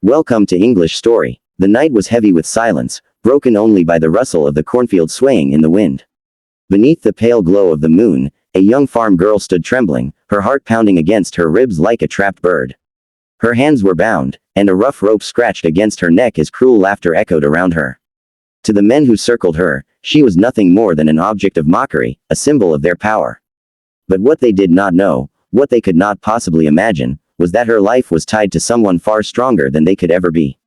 Welcome to English Story. The night was heavy with silence, broken only by the rustle of the cornfield swaying in the wind. Beneath the pale glow of the moon, a young farm girl stood trembling, her heart pounding against her ribs like a trapped bird. Her hands were bound, and a rough rope scratched against her neck as cruel laughter echoed around her. To the men who circled her, she was nothing more than an object of mockery, a symbol of their power. But what they did not know, what they could not possibly imagine, was that her life was tied to someone far stronger than they could ever be.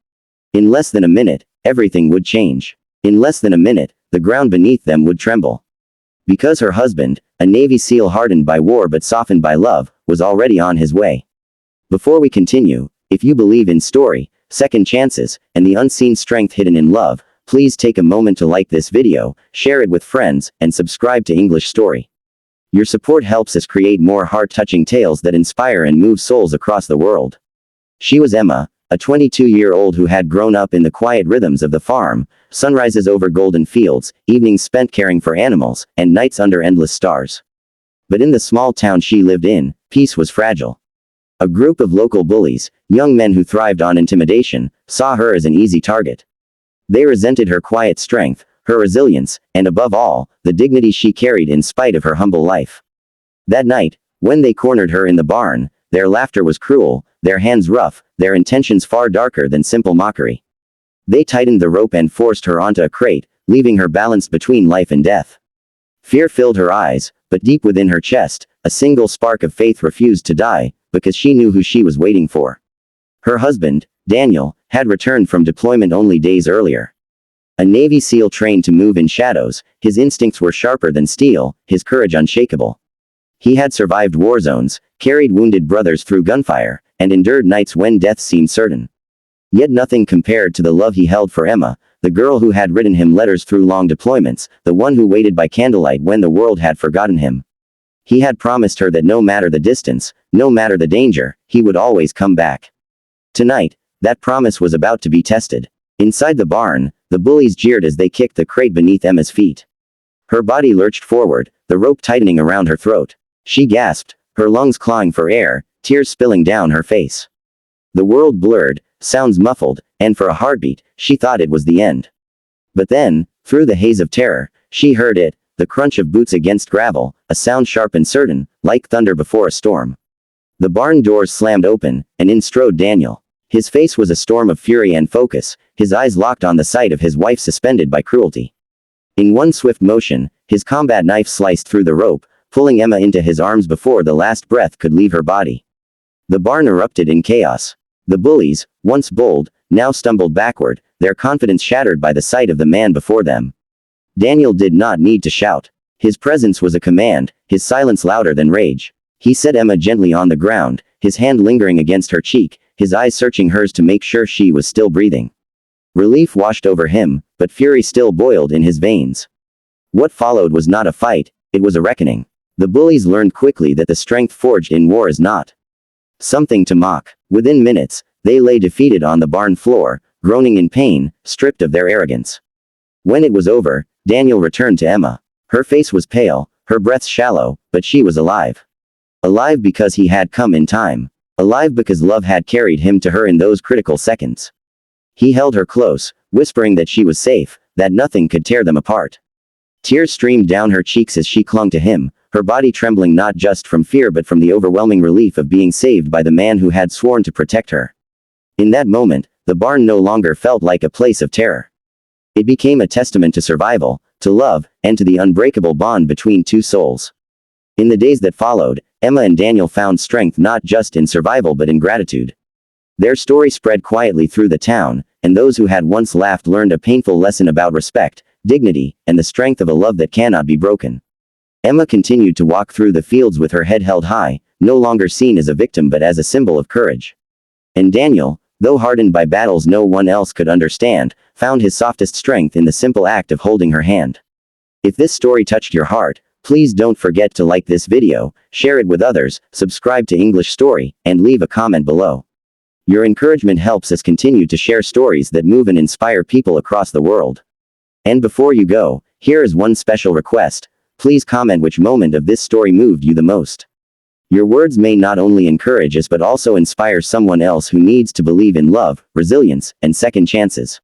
In less than a minute, everything would change. In less than a minute, the ground beneath them would tremble. Because her husband, a Navy SEAL hardened by war but softened by love, was already on his way. Before we continue, if you believe in story, second chances, and the unseen strength hidden in love, please take a moment to like this video, share it with friends, and subscribe to English Story. Your support helps us create more heart-touching tales that inspire and move souls across the world. She was Emma, a 22-year-old who had grown up in the quiet rhythms of the farm, sunrises over golden fields, evenings spent caring for animals, and nights under endless stars. But in the small town she lived in, peace was fragile. A group of local bullies, young men who thrived on intimidation, saw her as an easy target. They resented her quiet strength, her resilience, and above all, the dignity she carried in spite of her humble life. That night, when they cornered her in the barn, their laughter was cruel, their hands rough, their intentions far darker than simple mockery. They tightened the rope and forced her onto a crate, leaving her balanced between life and death. Fear filled her eyes, but deep within her chest, a single spark of faith refused to die, because she knew who she was waiting for. Her husband, Daniel, had returned from deployment only days earlier. A Navy SEAL trained to move in shadows, his instincts were sharper than steel, his courage unshakable. He had survived war zones, carried wounded brothers through gunfire, and endured nights when death seemed certain. Yet nothing compared to the love he held for Emma, the girl who had written him letters through long deployments, the one who waited by candlelight when the world had forgotten him. He had promised her that no matter the distance, no matter the danger, he would always come back. Tonight, that promise was about to be tested. Inside the barn, the bullies jeered as they kicked the crate beneath Emma's feet. Her body lurched forward, the rope tightening around her throat. She gasped, her lungs clawing for air, tears spilling down her face. The world blurred, sounds muffled, and for a heartbeat, she thought it was the end. But then, through the haze of terror, she heard it, the crunch of boots against gravel, a sound sharp and certain, like thunder before a storm. The barn doors slammed open, and in strode Daniel. His face was a storm of fury and focus, his eyes locked on the sight of his wife suspended by cruelty. In one swift motion, his combat knife sliced through the rope, pulling Emma into his arms before the last breath could leave her body. The barn erupted in chaos. The bullies, once bold, now stumbled backward, their confidence shattered by the sight of the man before them. Daniel did not need to shout. His presence was a command, his silence louder than rage. He set Emma gently on the ground, his hand lingering against her cheek, his eyes searching hers to make sure she was still breathing. Relief washed over him, but fury still boiled in his veins. What followed was not a fight, it was a reckoning. The bullies learned quickly that the strength forged in war is not something to mock. Within minutes, they lay defeated on the barn floor, groaning in pain, stripped of their arrogance. When it was over, Daniel returned to Emma. Her face was pale, her breath shallow, but she was alive. Alive because he had come in time. Alive because love had carried him to her in those critical seconds. He held her close, whispering that she was safe, that nothing could tear them apart. Tears streamed down her cheeks as she clung to him, her body trembling not just from fear but from the overwhelming relief of being saved by the man who had sworn to protect her. In that moment, the barn no longer felt like a place of terror. It became a testament to survival, to love, and to the unbreakable bond between two souls. In the days that followed, Emma and Daniel found strength not just in survival but in gratitude. Their story spread quietly through the town, and those who had once laughed learned a painful lesson about respect, dignity, and the strength of a love that cannot be broken. Emma continued to walk through the fields with her head held high, no longer seen as a victim but as a symbol of courage. And Daniel, though hardened by battles no one else could understand, found his softest strength in the simple act of holding her hand. If this story touched your heart, please don't forget to like this video, share it with others, subscribe to English Story, and leave a comment below. Your encouragement helps us continue to share stories that move and inspire people across the world. And before you go, here is one special request. Please comment which moment of this story moved you the most. Your words may not only encourage us but also inspire someone else who needs to believe in love, resilience, and second chances.